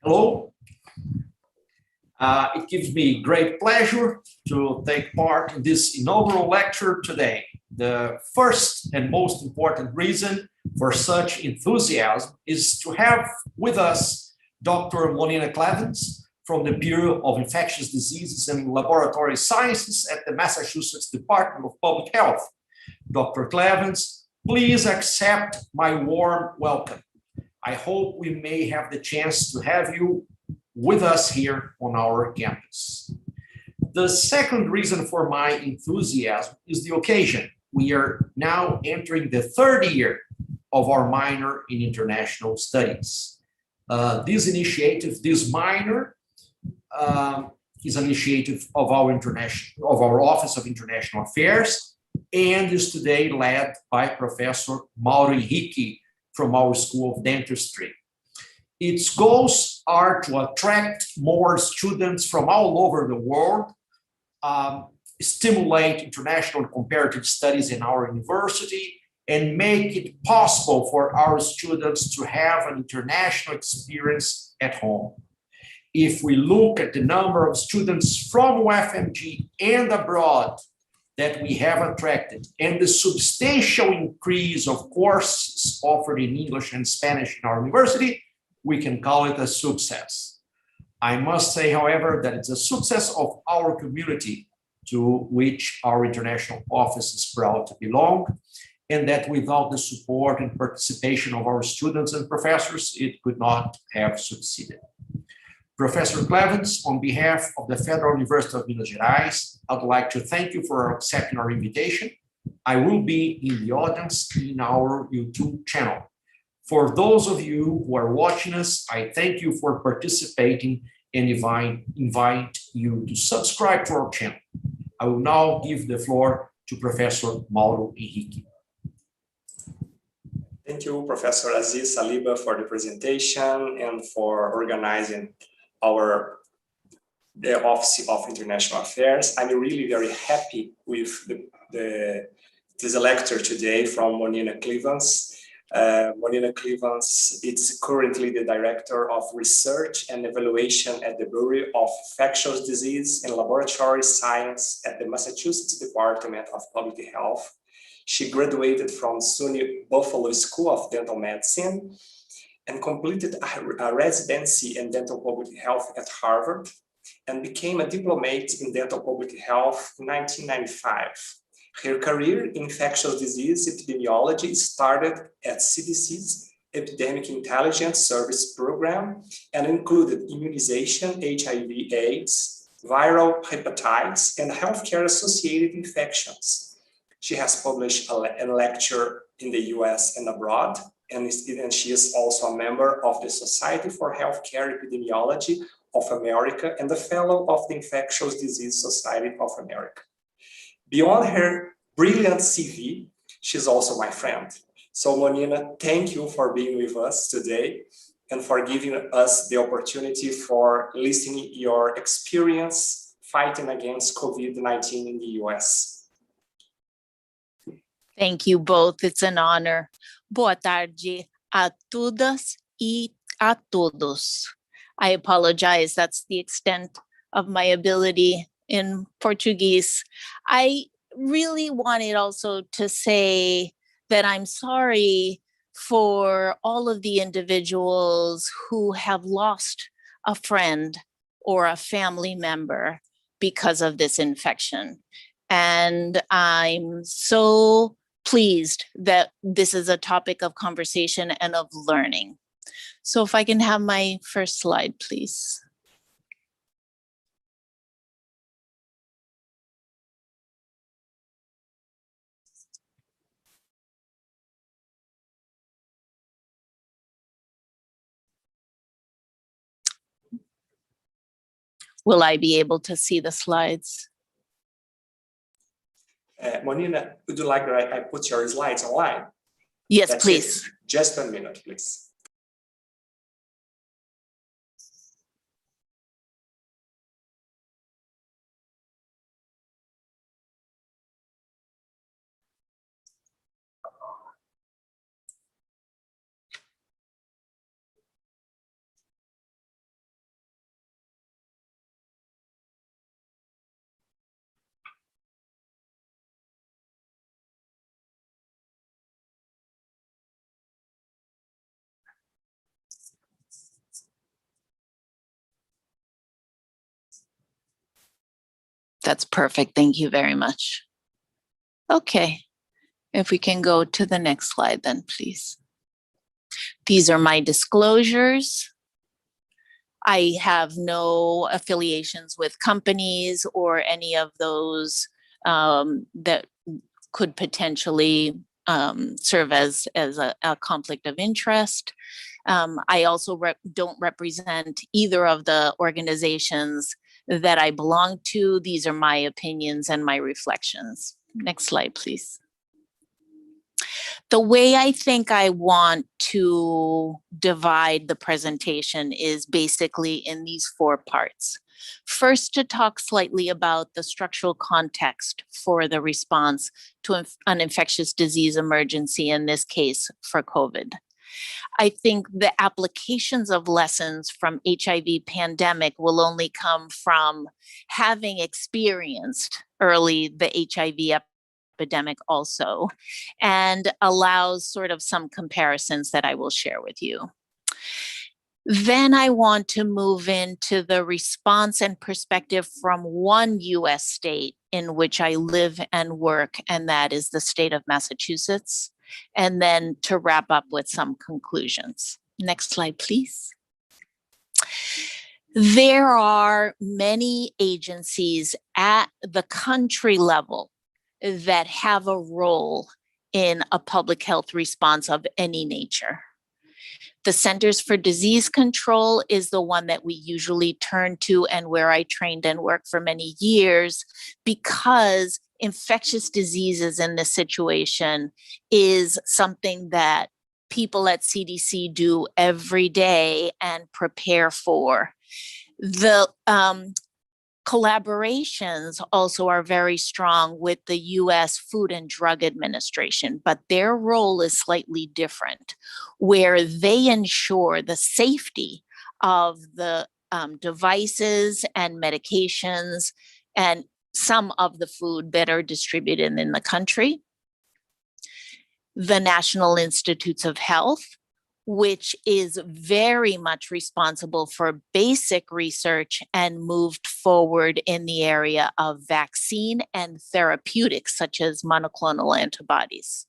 Hello. It gives me great pleasure to take part in this inaugural lecture today. The first and most important reason for such enthusiasm is to have with us Dr. Monina Clevens from the Bureau of Infectious Diseases and Laboratory Sciences at the Massachusetts Department of Public Health. Dr. Clevens, please accept my warm welcome. I hope we may have the chance to have you with us here on our campus. The second reason for my enthusiasm is the occasion. We are now entering the third year of our minor in international studies. This minor is an initiative of our Office of International Affairs and is today led by Professor Mauro Henrique from our School of Dentistry. Its goals are to attract more students from all over the world, stimulate international and comparative studies in our university, and make it possible for our students to have an international experience at home. If we look at the number of students from UFMG and abroad that we have attracted, and the substantial increase of courses offered in English and Spanish in our university, we can call it a success. I must say, however, that it's a success of our community to which our international office is proud to belong, and that without the support and participation of our students and professors, it could not have succeeded. Professor Clevens, on behalf of the Federal University of Minas Gerais, I'd like to thank you for accepting our invitation. I will be in the audience in our YouTube channel. For those of you who are watching us, I thank you for participating and invite you to subscribe to our channel. I will now give the floor to Professor Mauro Henrique. Thank you, Professor Aziz Saliba, for the presentation and for organizing the Office of International Affairs. I'm really very happy with this lecture today from Monina Clevens. Monina Clevens is currently the Director of Research and Evaluation at the Bureau of Infectious Disease and Laboratory Science at the Massachusetts Department of Public Health. She graduated from SUNY Buffalo School of Dental Medicine and completed a residency in dental public health at Harvard and became a diplomate in dental public health in 1995. Her career in infectious disease epidemiology started at CDC's Epidemic Intelligence Service Program and included immunization, HIV/AIDS, viral hepatitis, and healthcare-associated infections. She has published a lecture in the US and abroad, and she is also a member of the Society for Healthcare Epidemiology of America and a fellow of the Infectious Disease Society of America. Beyond her brilliant CV, she's also my friend. So Monina, thank you for being with us today and for giving us the opportunity for listening your experience fighting against COVID-19 in the US. Thank you both. It's an honor. Boa tarde a todas e a todos. I apologize. That's the extent of my ability in Portuguese. I really wanted also to say that I'm sorry for all of the individuals who have lost a friend or a family member because of this infection. And I'm so pleased that this is a topic of conversation and of learning. So if I can have my first slide, please. Will I be able to see the slides? Monina, would you like that I put your slides online? Yes, That's please. it. Just a minute, please. That's perfect. Thank you very much. Okay, if we can go to the next slide then, please. These are my disclosures. I have no affiliations with companies or any of those that could potentially serve as a conflict of interest. I also don't represent either of the organizations that I belong to. These are my opinions and my reflections. Next slide, please. The way I think I want to divide the presentation is basically in these 4 parts. First, to talk slightly about the structural context for the response to an infectious disease emergency, in this case for COVID. I think the applications of lessons from HIV pandemic will only come from having experienced early the HIV epidemic also, and allows sort of some comparisons that I will share with you. Then I want to move into the response and perspective from one US state in which I live and work, and that is the state of Massachusetts. And then to wrap up with some conclusions. Next slide, please. There are many agencies at the country level that have a role in a public health response of any nature. The Centers for Disease Control is the one that we usually turn to and where I trained and worked for many years, because infectious diseases in this situation is something that people at CDC do every day and prepare for. The collaborations also are very strong with the US Food and Drug Administration, but their role is slightly different, where they ensure the safety of the devices and medications and some of the food that are distributed in the country. The National Institutes of Health, which is very much responsible for basic research and moved forward in the area of vaccine and therapeutics, such as monoclonal antibodies.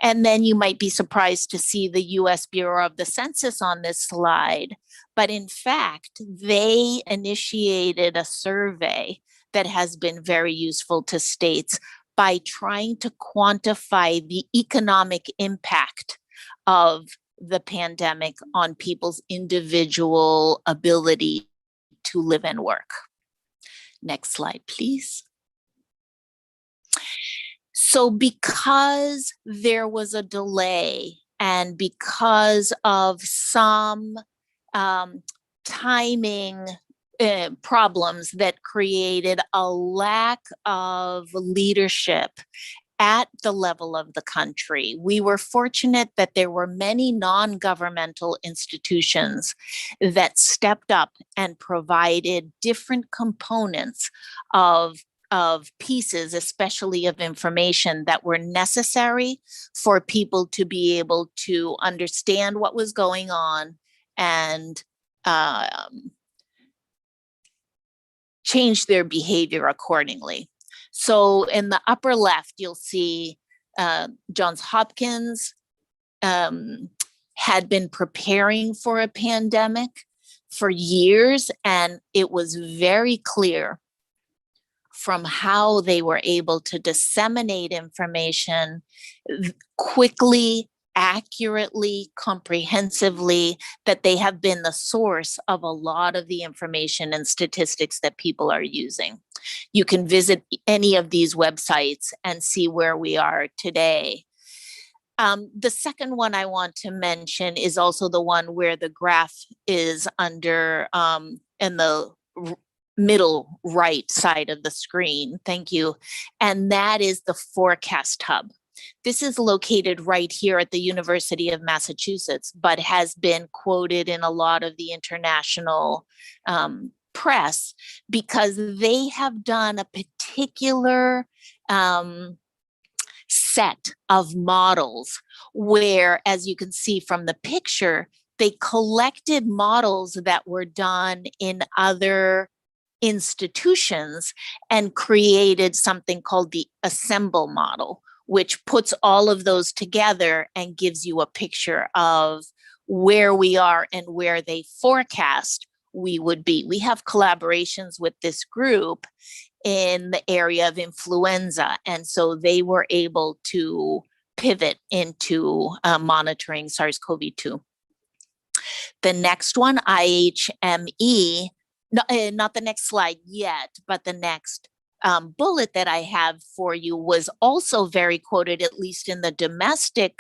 And then you might be surprised to see the US Bureau of the Census on this slide, but in fact, they initiated a survey that has been very useful to states by trying to quantify the economic impact of the pandemic on people's individual ability to live and work. Next slide, please. So because there was a delay and because of some timing problems that created a lack of leadership at the level of the country, we were fortunate that there were many non-governmental institutions that stepped up and provided different components of pieces, especially of information that were necessary for people to be able to understand what was going on and change their behavior accordingly. So in the upper left, you'll see Johns Hopkins had been preparing for a pandemic for years, and it was very clear from how they were able to disseminate information quickly, accurately, comprehensively, that they have been the source of a lot of the information and statistics that people are using. You can visit any of these websites and see where we are today. The second one I want to mention is also the one where the graph is under in the middle right side of the screen. Thank you. And that is the Forecast Hub. This is located right here at the University of Massachusetts, but has been quoted in a lot of the international press because they have done a particular set of models where, as you can see from the picture, they collected models that were done in other institutions and created something called the Assemble model, which puts all of those together and gives you a picture of where we are and where they forecast we would be. We have collaborations with this group in the area of influenza, and so they were able to pivot into monitoring SARS-CoV-2. The next one, IHME, not the next slide yet, but the next bullet that I have for you was also very quoted, at least in the domestic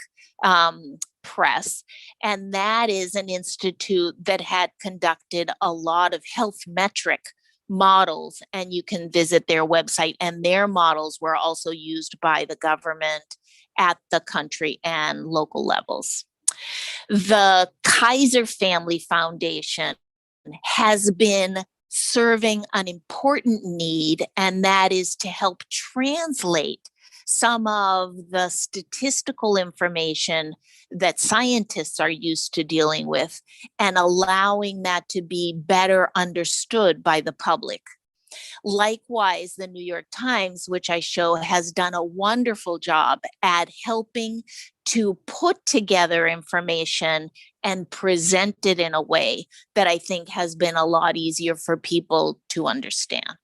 press. And that is an institute that had conducted a lot of health metric models, and you can visit their website. And their models were also used by the government at the country and local levels. The Kaiser Family Foundation has been serving an important need, and that is to help translate some of the statistical information that scientists are used to dealing with and allowing that to be better understood by the public. Likewise, the New York Times, which I show, has done a wonderful job at helping to put together information and present it in a way that I think has been a lot easier for people to understand.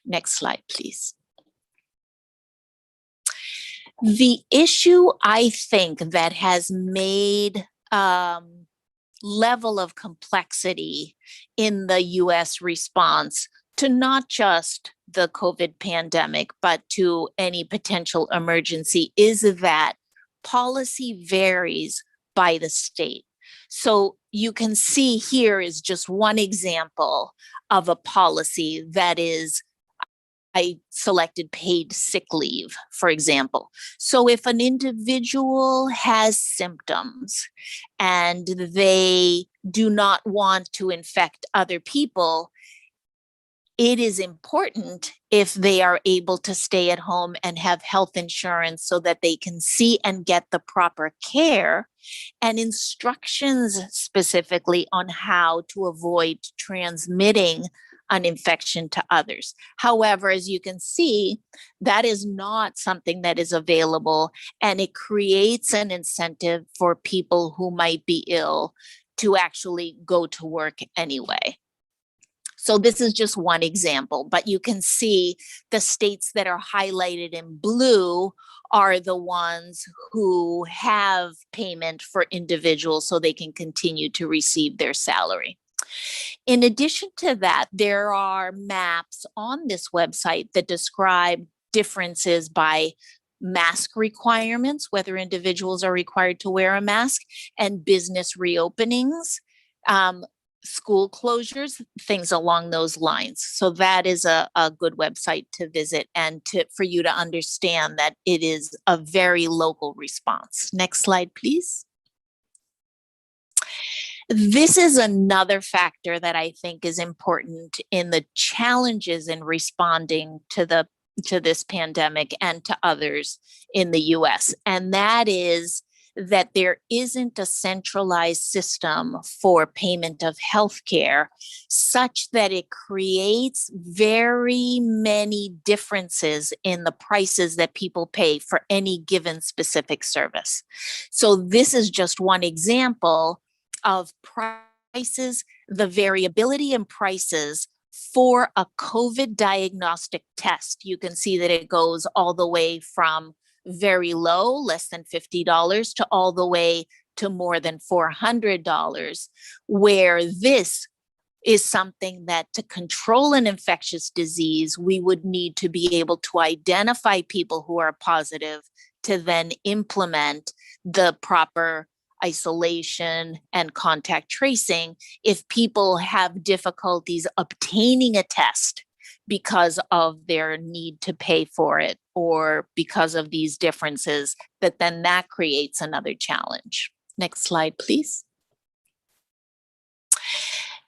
Next slide, please. The issue, I think, that has made level of complexity in the US response to not just the COVID pandemic, but to any potential emergency is that policy varies by the state. So you can see here is just one example of a policy that is, I selected paid sick leave, for example. So if an individual has symptoms and they do not want to infect other people, it is important if they are able to stay at home and have health insurance so that they can see and get the proper care and instructions specifically on how to avoid transmitting an infection to others. However, as you can see, that is not something that is available, and it creates an incentive for people who might be ill to actually go to work anyway. So this is just one example, but you can see the states that are highlighted in blue are the ones who have payment for individuals so they can continue to receive their salary. In addition to that, there are maps on this website that describe differences by mask requirements, whether individuals are required to wear a mask, and business reopenings, school closures, things along those lines. So that is a good website to visit and for you to understand that it is a very local response. Next slide, please. This is another factor that I think is important in the challenges in responding to this pandemic and to others in the US, and that is that there isn't a centralized system for payment of healthcare such that it creates very many differences in the prices that people pay for any given specific service. So this is just one example of prices, the variability in prices for a COVID diagnostic test. You can see that it goes all the way from very low, less than $50, to all the way to more than $400, where this is something that to control an infectious disease, we would need to be able to identify people who are positive to then implement the proper isolation and contact tracing if people have difficulties obtaining a test because of their need to pay for it or because of these differences, that creates another challenge. Next slide, please.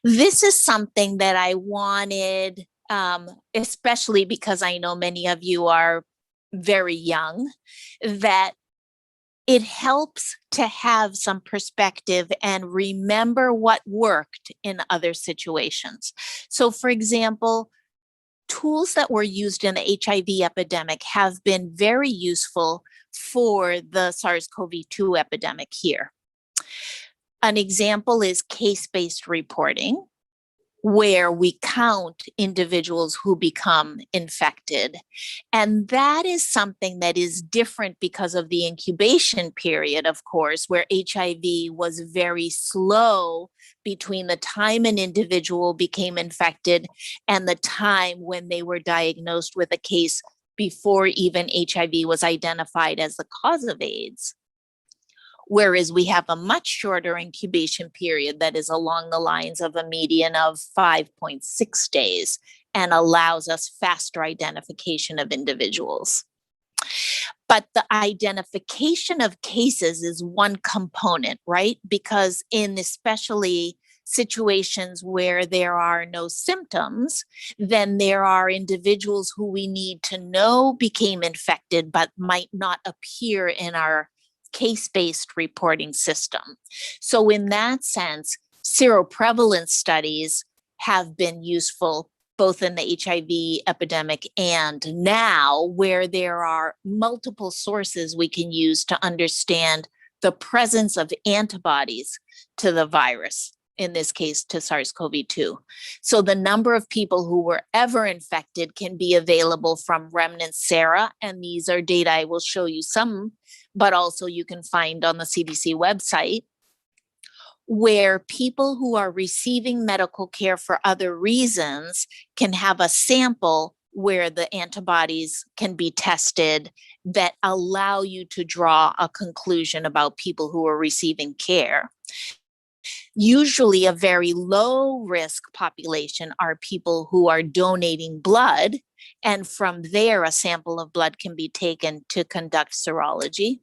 This is something that I wanted, especially because I know many of you are very young, that it helps to have some perspective and remember what worked in other situations. So, for example, tools that were used in the HIV epidemic have been very useful for the SARS-CoV-2 epidemic here. An example is case-based reporting, where we count individuals who become infected. And that is something that is different because of the incubation period, of course, where HIV was very slow between the time an individual became infected and the time when they were diagnosed with a case before even HIV was identified as the cause of AIDS. Whereas we have a much shorter incubation period that is along the lines of a median of 5.6 days and allows us faster identification of individuals. But the identification of cases is one component, right? Because in especially situations where there are no symptoms, then there are individuals who we need to know became infected but might not appear in our case-based reporting system. So in that sense, seroprevalence studies have been useful both in the HIV epidemic and now, where there are multiple sources we can use to understand the presence of antibodies to the virus, in this case to SARS-CoV-2. So the number of people who were ever infected can be available from remnant sera, and these are data I will show you some, but also you can find on the CDC website, where people who are receiving medical care for other reasons can have a sample where the antibodies can be tested that allow you to draw a conclusion about people who are receiving care. Usually a very low risk population are people who are donating blood, and from there a sample of blood can be taken to conduct serology.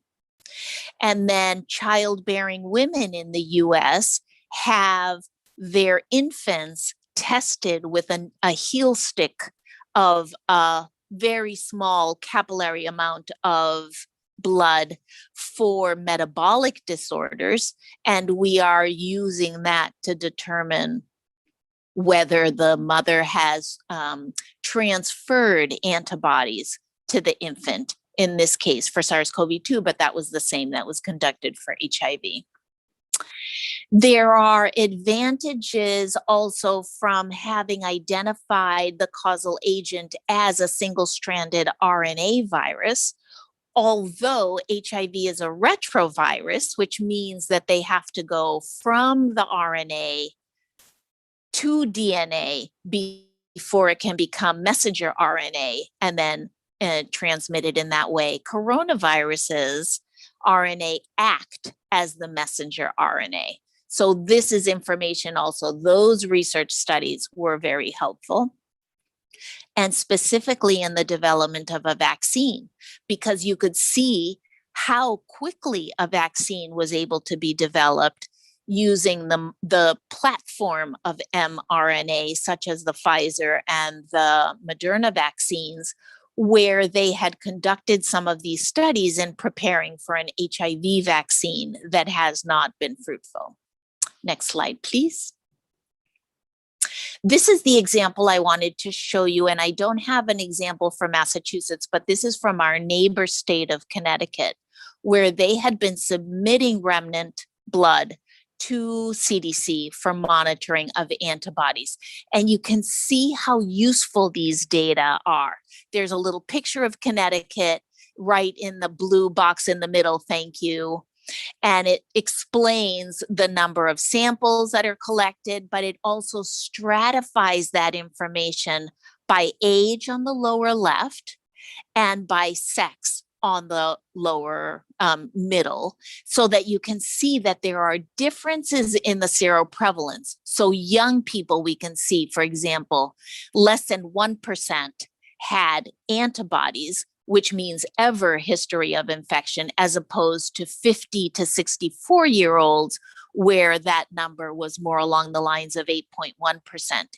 And then childbearing women in the US have their infants tested with a heel stick of a very small capillary amount of blood for metabolic disorders. And we are using that to determine whether the mother has transferred antibodies to the infant, in this case for SARS-CoV-2, but that was the same that was conducted for HIV. There are advantages also from having identified the causal agent as a single-stranded RNA virus, although HIV is a retrovirus, which means that they have to go from the RNA to DNA before it can become messenger RNA and then transmitted in that way. Coronaviruses, RNA act as the messenger RNA. So this is information also. Those research studies were very helpful. And specifically in the development of a vaccine, because you could see how quickly a vaccine was able to be developed using the platform of mRNA, such as the Pfizer and the Moderna vaccines, where they had conducted some of these studies in preparing for an HIV vaccine that has not been fruitful. Next slide, please. This is the example I wanted to show you, and I don't have an example for Massachusetts, but this is from our neighbor state of Connecticut, where they had been submitting remnant blood to CDC for monitoring of antibodies. And you can see how useful these data are. There's a little picture of Connecticut right in the blue box in the middle, thank you. And it explains the number of samples that are collected, but it also stratifies that information by age on the lower left and by sex on the lower middle, so that you can see that there are differences in the seroprevalence. So young people, we can see, for example, less than 1% had antibodies, which means ever history of infection, as opposed to 50 to 64-year-olds, where that number was more along the lines of 8.1%.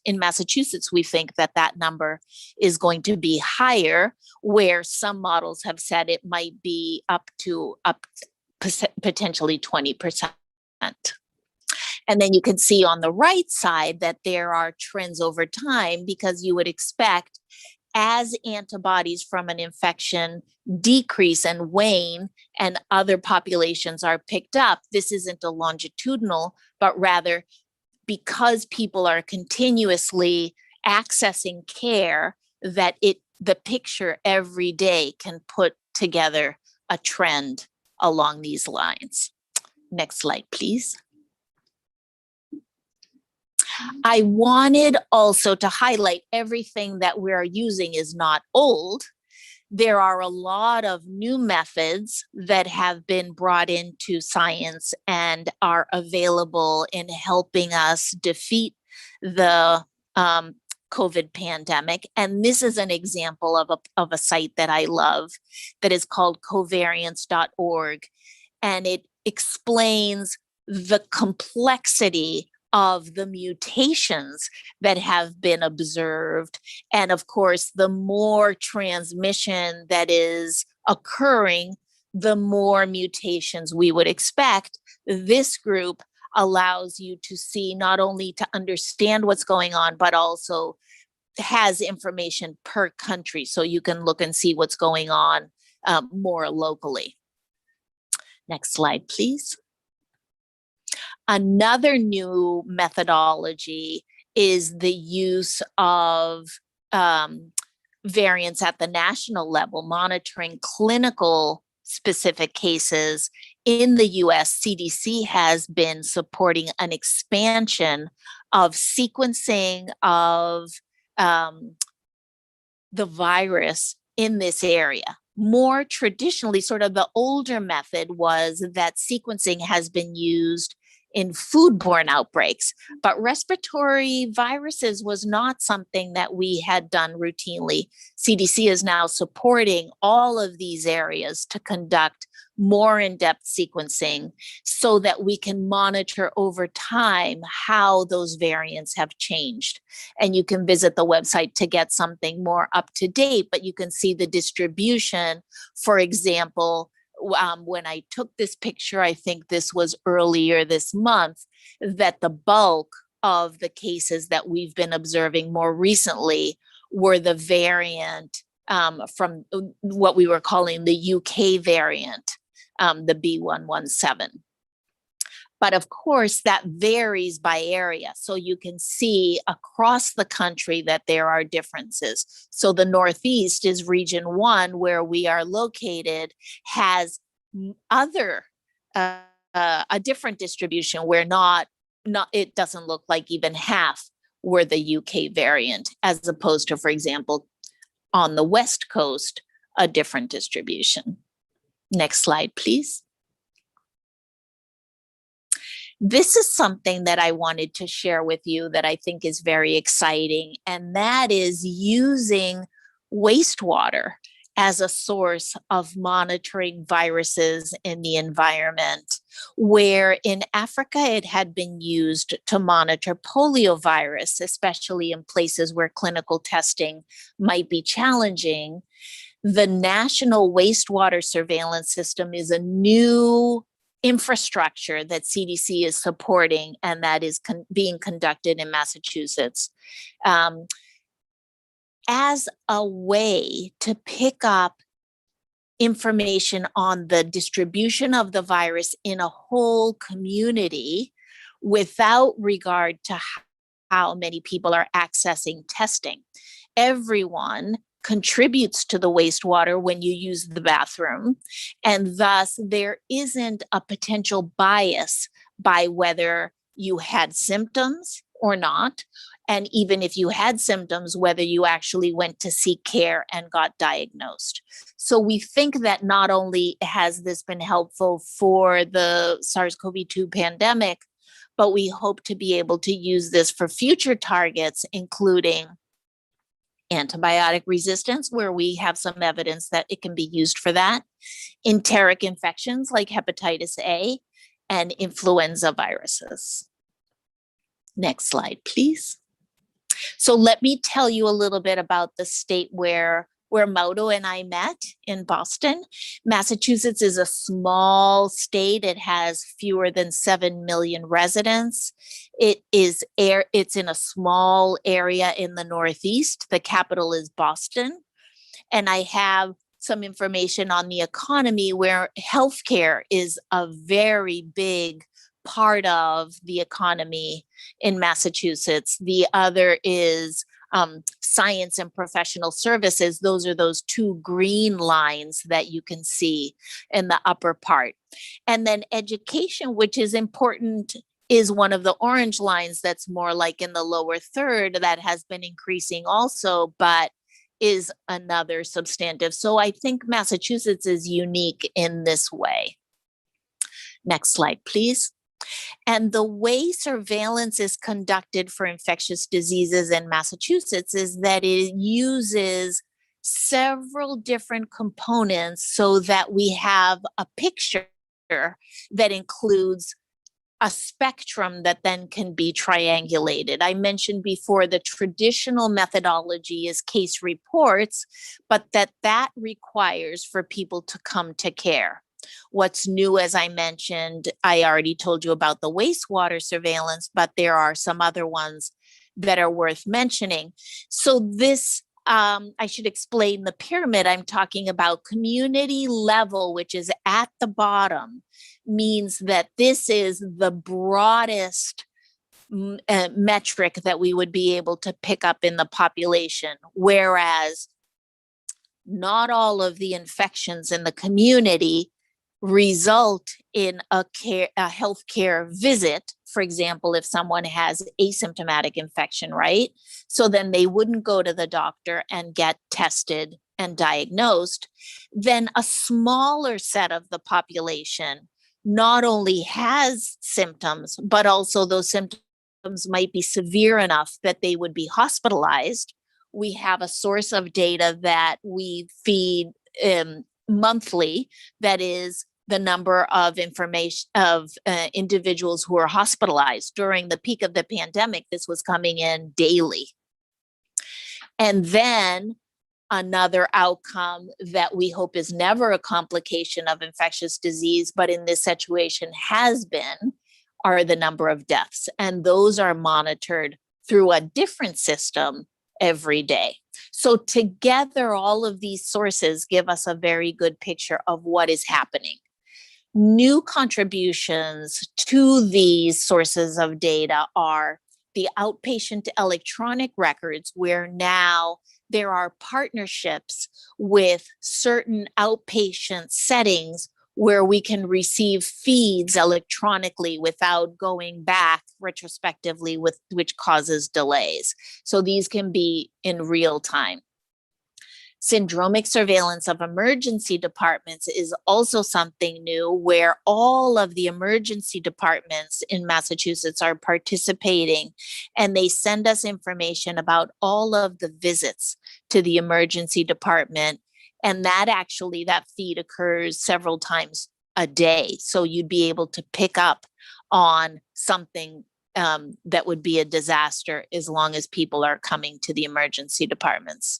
In Massachusetts, we think that that number is going to be higher, where some models have said it might be up potentially 20%. And then you can see on the right side that there are trends over time, because you would expect, as antibodies from an infection decrease and wane and other populations are picked up, this isn't a longitudinal, but rather because people are continuously accessing care, that the picture every day can put together a trend along these lines. Next slide, please. I wanted also to highlight everything that we're using is not old. There are a lot of new methods that have been brought into science and are available in helping us defeat the COVID pandemic. And this is an example of a site that I love that is called covariance.org. And it explains the complexity of the mutations that have been observed. And of course, the more transmission that is occurring, the more mutations we would expect. This group allows you to see, not only to understand what's going on, but also has information per country. So you can look and see what's going on more locally. Next slide, please. Another new methodology is the use of variants at the national level, monitoring clinical specific cases. In the US, CDC has been supporting an expansion of sequencing of the virus in this area. More traditionally, sort of the older method was that sequencing has been used in foodborne outbreaks, but respiratory viruses was not something that we had done routinely. CDC is now supporting all of these areas to conduct more in-depth sequencing so that we can monitor over time how those variants have changed. And you can visit the website to get something more up to date, but you can see the distribution. For example, when I took this picture, I think this was earlier this month, that the bulk of the cases that we've been observing more recently were the variant from what we were calling the UK variant, the B117. But of course, that varies by area. So you can see across the country that there are differences. So the Northeast is region 1, where we are located, has other, a different distribution where it doesn't look like even half were the UK variant, as opposed to, for example, on the West Coast, a different distribution. Next slide, please. This is something that I wanted to share with you that I think is very exciting, and that is using wastewater as a source of monitoring viruses in the environment, where in Africa it had been used to monitor poliovirus, especially in places where clinical testing might be challenging. The National Wastewater Surveillance System is a new infrastructure that CDC is supporting, and that is being conducted in Massachusetts as a way to pick up information on the distribution of the virus in a whole community without regard to how many people are accessing testing. Everyone contributes to the wastewater when you use the bathroom, and thus there isn't a potential bias by whether you had symptoms or not, and even if you had symptoms, whether you actually went to seek care and got diagnosed. So we think that not only has this been helpful for the SARS-CoV-2 pandemic, but we hope to be able to use this for future targets, including antibiotic resistance, where we have some evidence that it can be used for that, enteric infections like hepatitis A, and influenza viruses. Next slide, please. So let me tell you a little bit about the state where where Mauro and I met in Boston. Massachusetts is a small state. It has fewer than 7 million residents. It's in a small area in the Northeast. The capital is Boston. And I have some information on the economy where healthcare is a very big part of the economy in Massachusetts. The other is science and professional services. Those are those two green lines that you can see in the upper part. And then education, which is important, is one of the orange lines that's more like in the lower third, that has been increasing also, but is another substantive. So I think Massachusetts is unique in this way. Next slide, please. And the way surveillance is conducted for infectious diseases in Massachusetts is that it uses several different components so that we have a picture that includes a spectrum that then can be triangulated. I mentioned before the traditional methodology is case reports, but that requires for people to come to care. What's new, as I mentioned, I already told you about the wastewater surveillance, but there are some other ones that are worth mentioning. So this, I should explain the pyramid. I'm talking about community level, which is at the bottom, means that this is the broadest metric that we would be able to pick up in the population, whereas not all of the infections in the community result in a healthcare visit. For example, if someone has asymptomatic infection, right? So then they wouldn't go to the doctor and get tested and diagnosed. Then a smaller set of the population not only has symptoms, but also those symptoms might be severe enough that they would be hospitalized. We have a source of data that we feed monthly, that is the number of individuals who are hospitalized. During the peak of the pandemic, this was coming in daily. And then another outcome that we hope is never a complication of infectious disease, but in this situation has been, are the number of deaths. And those are monitored through a different system every day. So together, all of these sources give us a very good picture of what is happening. New contributions to these sources of data are the outpatient electronic records, where now there are partnerships with certain outpatient settings where we can receive feeds electronically without going back retrospectively, which causes delays. So these can be in real time. Syndromic surveillance of emergency departments is also something new, where all of the emergency departments in Massachusetts are participating, and they send us information about all of the visits to the emergency department. And that feed occurs several times a day. So you'd be able to pick up on something that would be a disaster as long as people are coming to the emergency departments.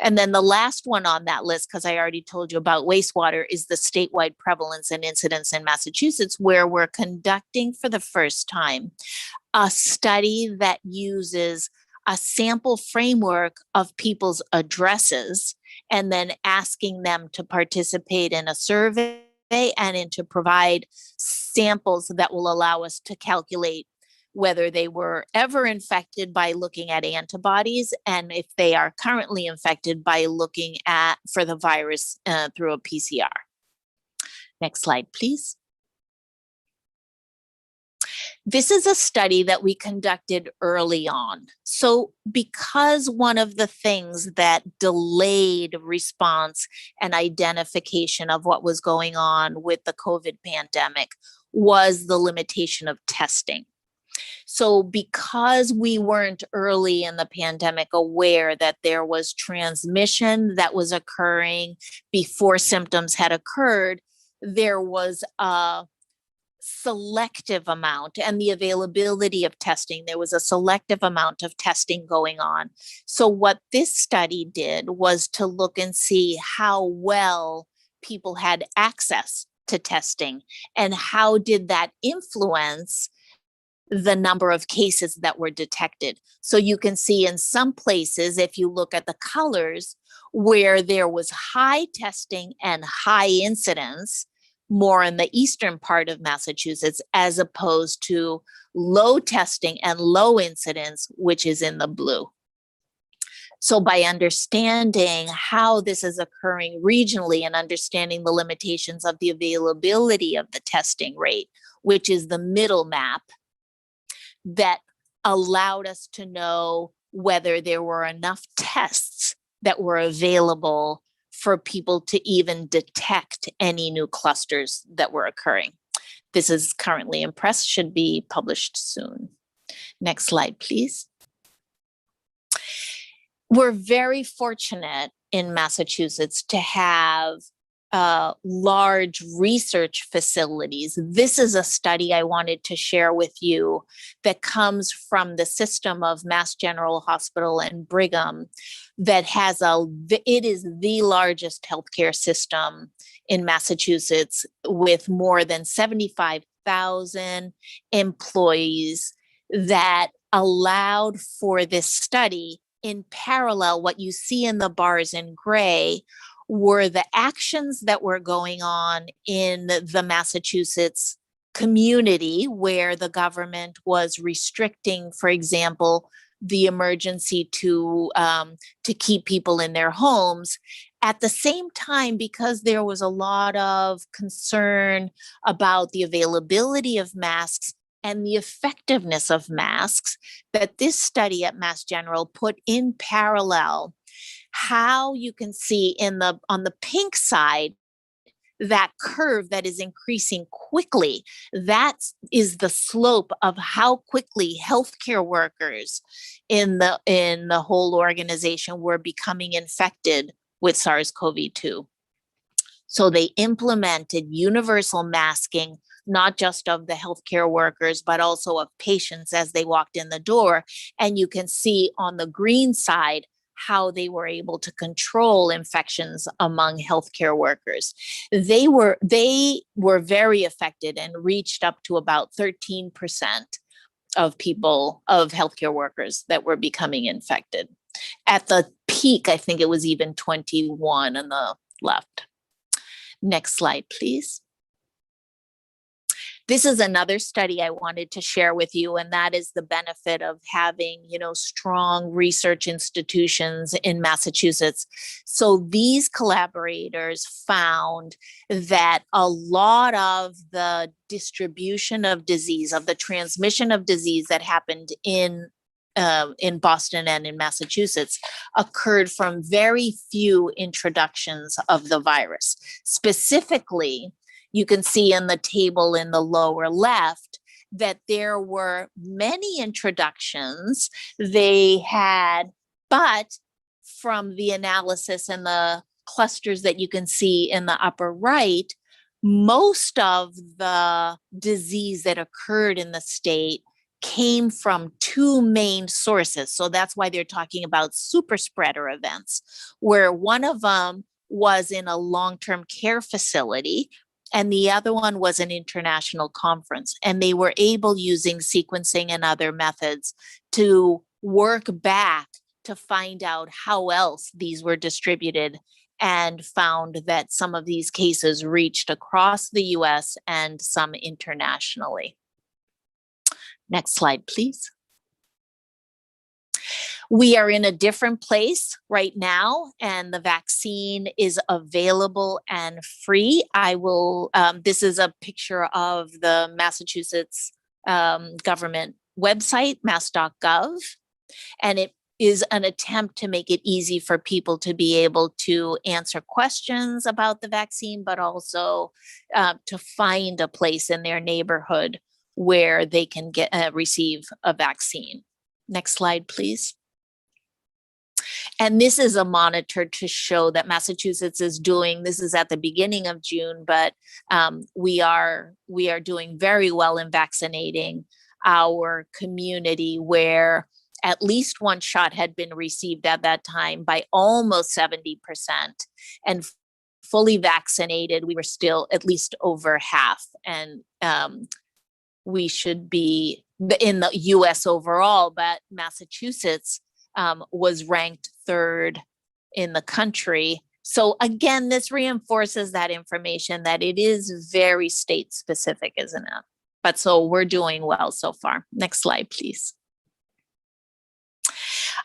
And then the last one on that list, because I already told you about wastewater, is the statewide prevalence and incidence in Massachusetts, where we're conducting for the first time a study that uses a sample framework of people's addresses and then asking them to participate in a survey and to provide samples that will allow us to calculate whether they were ever infected by looking at antibodies, and if they are currently infected by looking for the virus through a PCR. Next slide, please. This is a study that we conducted early on. So because one of the things that delayed response and identification of what was going on with the COVID pandemic was the limitation of testing. So because we weren't early in the pandemic aware that there was transmission that was occurring before symptoms had occurred, there was a selective amount and the availability of testing. There was a selective amount of testing going on. So what this study did was to look and see how well people had access to testing and how did that influence the number of cases that were detected. So you can see in some places, if you look at the colors, where there was high testing and high incidence, more in the eastern part of Massachusetts, as opposed to low testing and low incidence, which is in the blue. So by understanding how this is occurring regionally and understanding the limitations of the availability of the testing rate, which is the middle map, that allowed us to know whether there were enough tests that were available for people to even detect any new clusters that were occurring. This is currently in press, should be published soon. Next slide, please. We're very fortunate in Massachusetts to have large research facilities. This is a study I wanted to share with you that comes from the system of Mass General Hospital and Brigham that has it is the largest healthcare system in Massachusetts with more than 75,000 employees that allowed for this study. In parallel, what you see in the bars in gray were the actions that were going on in the Massachusetts community where the government was restricting, for example, the emergency to keep people in their homes. At the same time, because there was a lot of concern about the availability of masks and the effectiveness of masks, that this study at Mass General put in parallel how you can see on the pink side, that curve that is increasing quickly, that is the slope of how quickly healthcare workers in the whole organization were becoming infected with SARS-CoV-2. So they implemented universal masking, not just of the healthcare workers, but also of patients as they walked in the door. And you can see on the green side how they were able to control infections among healthcare workers. They were very affected and reached up to about 13% of healthcare workers that were becoming infected. At the peak, I think it was even 21 on the left. Next slide, please. This is another study I wanted to share with you, and that is the benefit of having, strong research institutions in Massachusetts. So these collaborators found that a lot of the distribution of disease, of the transmission of disease that happened in Boston and in Massachusetts occurred from very few introductions of the virus. Specifically, you can see in the table in the lower left that there were many introductions they had, but from the analysis and the clusters that you can see in the upper right, most of the disease that occurred in the state came from two main sources. So that's why they're talking about super spreader events, where one of them was in a long-term care facility, and the other one was an international conference. And they were able, using sequencing and other methods, to work back to find out how else these were distributed, and found that some of these cases reached across the US and some internationally. Next slide, please. We are in a different place right now, and the vaccine is available and free. This is a picture of the Massachusetts government website, mass.gov, and it is an attempt to make it easy for people to be able to answer questions about the vaccine, but also to find a place in their neighborhood where they can receive a vaccine. Next slide, please. And this is a monitor to show that Massachusetts is doing, this is at the beginning of June, but we are doing very well in vaccinating our community, where at least one shot had been received at that time by almost 70%. And fully vaccinated, we were still at least over half. And we should be in the US overall, but Massachusetts was ranked third in the country. So again, this reinforces that information that it is very state specific, isn't it? But so we're doing well so far. Next slide, please.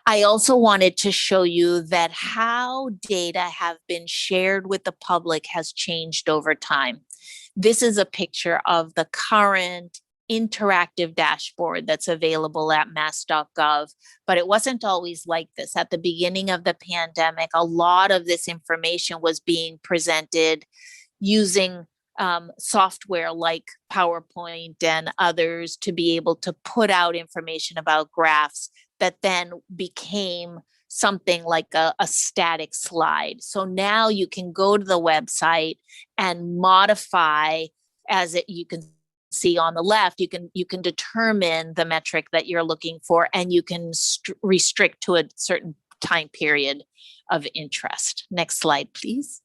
I also wanted to show you that how data have been shared with the public has changed over time. This is a picture of the current interactive dashboard that's available at mass.gov, but it wasn't always like this. At the beginning of the pandemic, a lot of this information was being presented using software like PowerPoint and others to be able to put out information about graphs that then became something like a static slide. So now you can go to the website and modify, as you can see on the left, you can determine the metric that you're looking for, and you can restrict to a certain time period of interest. Next slide, please.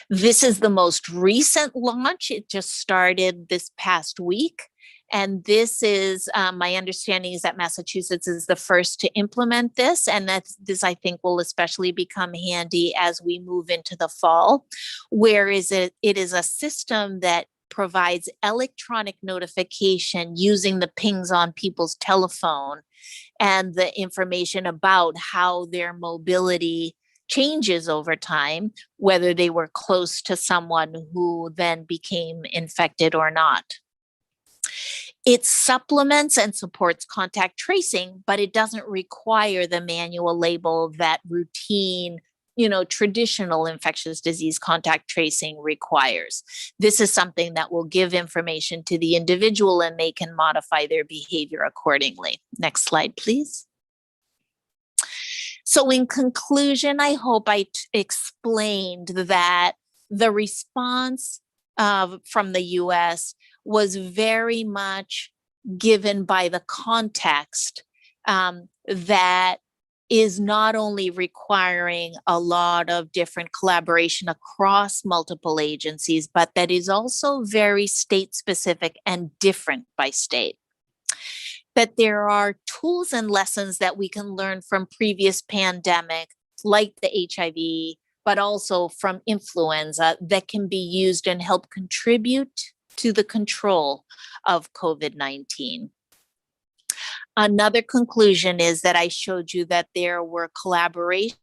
This is the most recent launch. It just started this past week. And this is, my understanding is that Massachusetts is the first to implement this. And this, I think, will especially become handy as we move into the fall. Whereas it is a system that provides electronic notification using the pings on people's telephone and the information about how their mobility changes over time, whether they were close to someone who then became infected or not. It supplements and supports contact tracing, but it doesn't require the manual label that routine, traditional infectious disease contact tracing requires. This is something that will give information to the individual and they can modify their behavior accordingly. Next slide, please. So in conclusion, I hope I explained that the response from the US was very much given by the context that is not only requiring a lot of different collaboration across multiple agencies, but that is also very state specific and different by state. That there are tools and lessons that we can learn from previous pandemics, like the HIV, but also from influenza, that can be used and help contribute to the control of COVID-19. Another conclusion is that I showed you that there were collaborations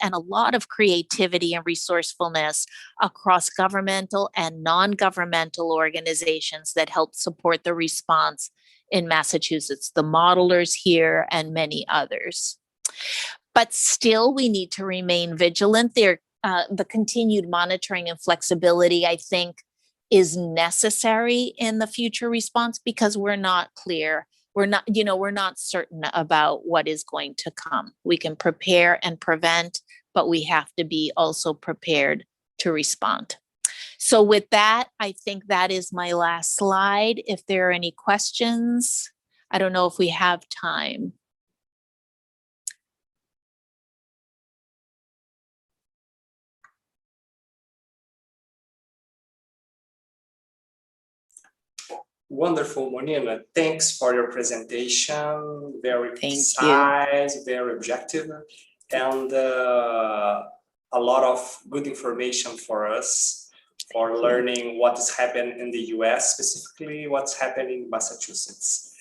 and a lot of creativity and resourcefulness across governmental and non-governmental organizations that helped support the response in Massachusetts, the modelers here and many others. But still, we need to remain vigilant. The continued monitoring and flexibility, I think, is necessary in the future response because we're not clear. We're not certain about what is going to come. We can prepare and prevent, but we have to be also prepared to respond. So with that, I think that is my last slide. If there are any questions, I don't know if we have time. Wonderful, Monina. Thanks for your presentation. Very precise, very objective, and a lot of good information for us for learning what is happening in the US, specifically what's happening in Massachusetts.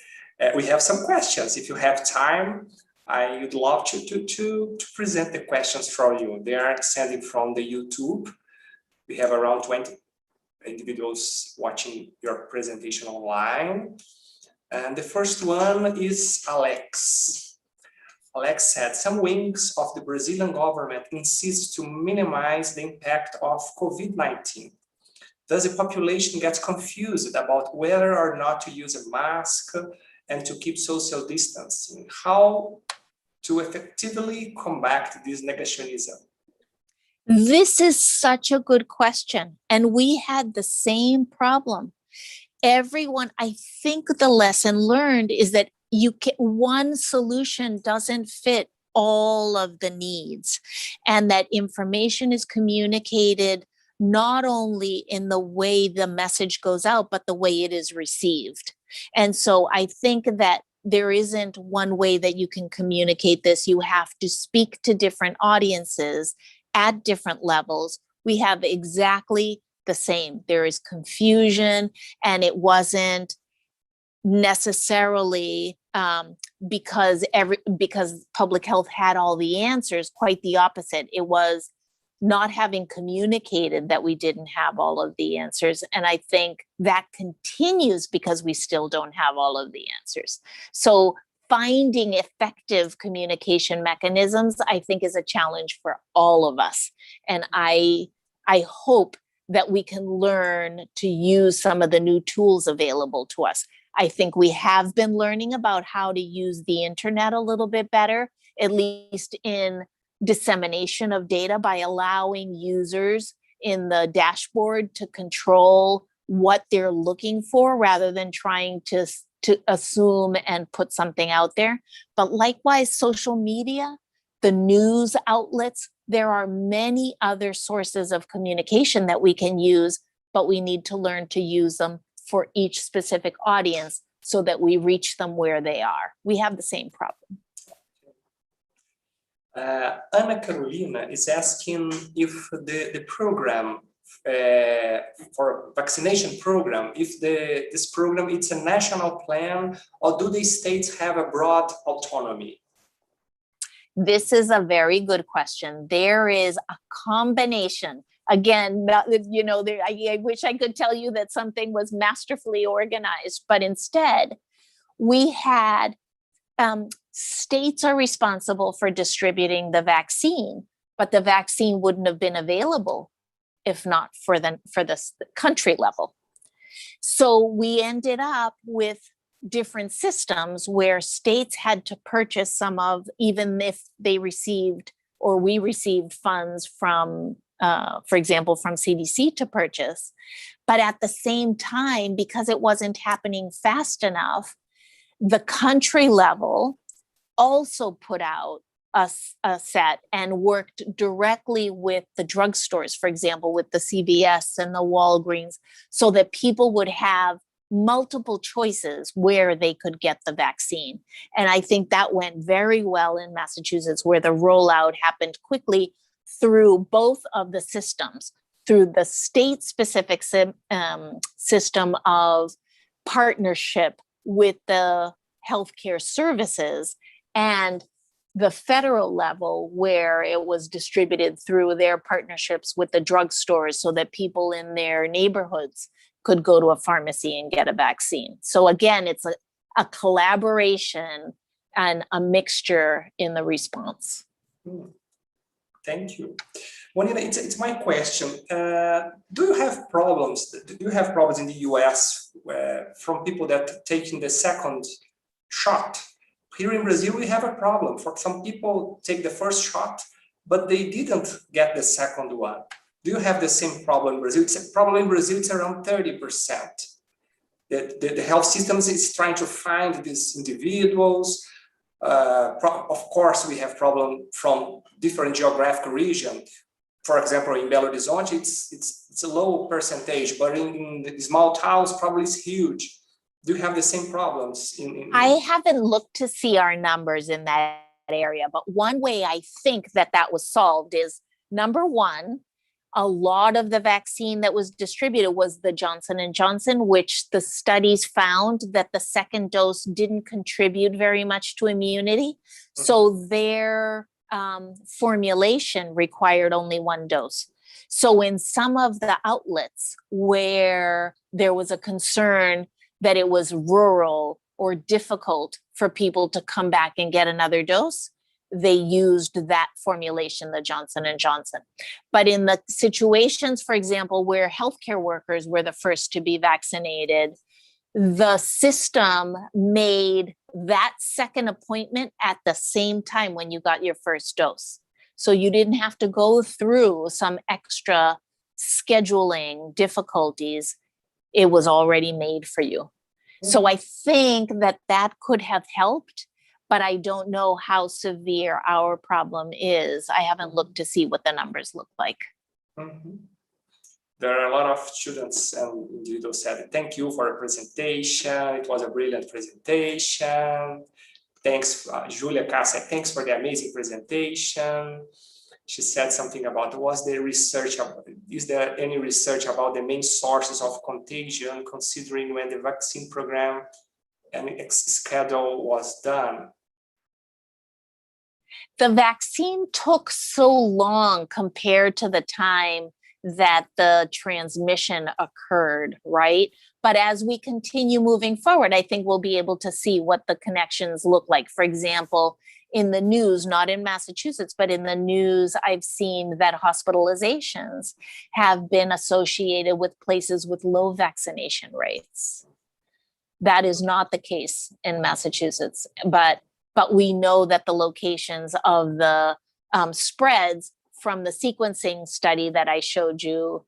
We have some questions. If you have time, I would love to present the questions from you. They are sending from the YouTube. We have around 20 individuals watching your presentation online. And the first one is Alex. Alex said, some wings of the Brazilian government insist to minimize the impact of COVID-19. Thus, the population gets confused about whether or not to use a mask and to keep social distancing. How to effectively combat this negationism? This is such a good question. And we had the same problem. Everyone, I think the lesson learned is that one solution doesn't fit all of the needs, and that information is communicated not only in the way the message goes out, but the way it is received. And so I think that there isn't one way that you can communicate this. You have to speak to different audiences at different levels. We have exactly the same. There is confusion, and it wasn't necessarily because public health had all the answers. Quite the opposite. It was not having communicated that we didn't have all of the answers. And I think that continues because we still don't have all of the answers. So finding effective communication mechanisms, I think, is a challenge for all of us. And I hope that we can learn to use some of the new tools available to us. I think we have been learning about how to use the internet a little bit better, at least in dissemination of data, by allowing users in the dashboard to control what they're looking for rather than trying to assume and put something out there. But likewise, social media, the news outlets, there are many other sources of communication that we can use, but we need to learn to use them for each specific audience so that we reach them where they are. We have the same problem. Ana Carolina is asking if the program for vaccination program, if this program, it's a national plan, or do the states have a broad autonomy? This is a very good question. There is a combination. Again, I wish I could tell you that something was masterfully organized, but instead we had states are responsible for distributing the vaccine, but the vaccine wouldn't have been available if not for the country level. So we ended up with different systems where states had to purchase some of, even if they received or we received funds from, for example, from CDC to purchase. But at the same time, because it wasn't happening fast enough, the country level also put out a set and worked directly with the drugstores, for example, with the CVS and the Walgreens, so that people would have multiple choices where they could get the vaccine. And I think that went very well in Massachusetts, where the rollout happened quickly through both of the systems, through the state-specific system of partnership with the healthcare services, and the federal level, where it was distributed through their partnerships with the drugstores so that people in their neighborhoods could go to a pharmacy and get a vaccine. So again, it's a collaboration and a mixture in the response. Thank you. Juanita, it's my question. Do you have problems in the US from people that taking the second shot? Here in Brazil, we have a problem. For some people take the first shot, but they didn't get the second one. Do you have the same problem in Brazil? It's a problem in Brazil, it's around 30%. The health systems is trying to find these individuals. Of course, we have problem from different geographic region. For example, in Belo Horizonte, it's a low percentage, but in the small towns, probably it's huge. Do you have the same problems? I haven't looked to see our numbers in that area, but one way I think that was solved is, number one, a lot of the vaccine that was distributed was the Johnson & Johnson, which the studies found that the second dose didn't contribute very much to immunity. Mm-hmm. So their formulation required only one dose. So in some of the outlets where there was a concern that it was rural or difficult for people to come back and get another dose, they used that formulation, the Johnson & Johnson. But in the situations, for example, where healthcare workers were the first to be vaccinated, the system made that second appointment at the same time when you got your first dose. So you didn't have to go through some extra scheduling difficulties. It was already made for you. So I think that could have helped, but I don't know how severe our problem is. I haven't looked to see what the numbers look like. There are a lot of students and individuals said, thank you for the presentation. It was a brilliant presentation. Thanks, Julia Cassia, thanks for the amazing presentation. She said something about, is there any research about the main sources of contagion, considering when the vaccine program and its schedule was done? The vaccine took so long compared to the time that the transmission occurred, right? But as we continue moving forward, I think we'll be able to see what the connections look like. For example, in the news, not in Massachusetts, but in the news, I've seen that hospitalizations have been associated with places with low vaccination rates. That is not the case in Massachusetts, but we know that the locations of the spreads from the sequencing study that I showed you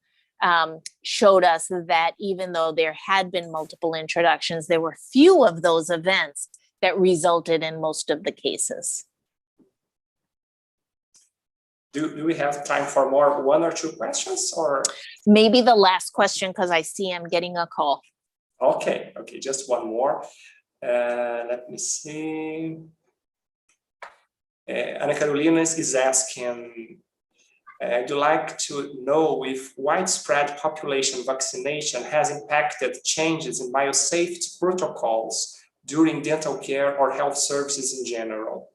showed us that even though there had been multiple introductions, there were few of those events that resulted in most of the cases. Do we have time for more, one or two questions, or? Maybe the last question, because I see I'm getting a call. Okay, just one more. Let me see. Ana Carolina is asking, I'd like to know if widespread population vaccination has impacted changes in biosafety protocols during dental care or health services in general.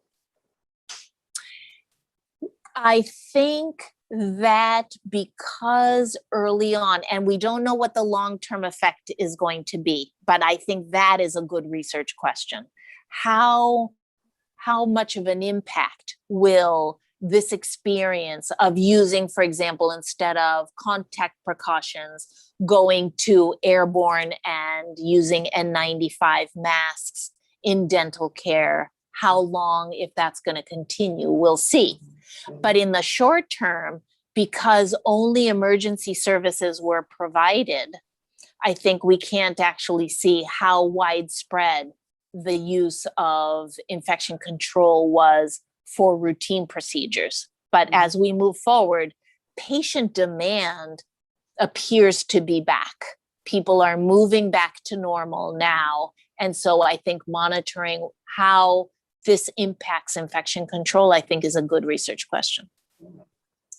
I think that because early on, and we don't know what the long-term effect is going to be, but I think that is a good research question. How much of an impact will this experience of using, for example, instead of contact precautions, going to airborne and using N95 masks in dental care, how long, if that's going to continue, we'll see. But in the short term, because only emergency services were provided, I think we can't actually see how widespread the use of infection control was for routine procedures. But as we move forward, patient demand appears to be back. People are moving back to normal now. And so I think monitoring how this impacts infection control, I think, is a good research question.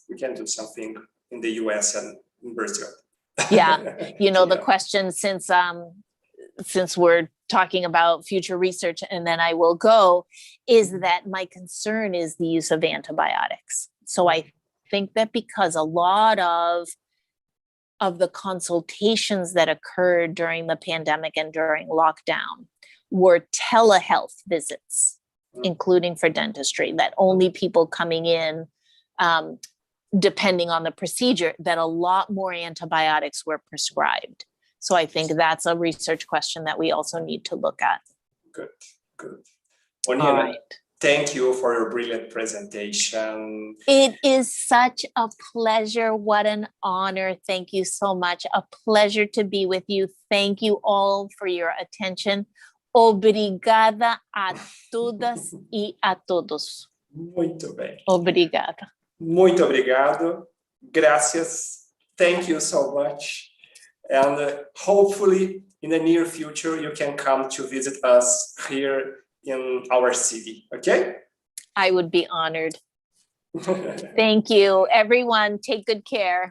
We can do something in the US and in Brazil. Yeah, the question, since we're talking about future research, and then I will go, is that my concern is the use of antibiotics. So I think that because a lot of the consultations that occurred during the pandemic and during lockdown were telehealth visits, including for dentistry, that only people coming in, depending on the procedure, that a lot more antibiotics were prescribed. So I think that's a research question that we also need to look at. Good. Onina, right. Thank you for your brilliant presentation. It is such a pleasure. What an honor. Thank you so much. A pleasure to be with you. Thank you all for your attention. Obrigada a todas e a todos. Muito bem. Obrigada. Muito obrigado. Gracias. Thank you so much. And hopefully in the near future, you can come to visit us here in our city, okay? I would be honored. Thank you. Everyone, take good care.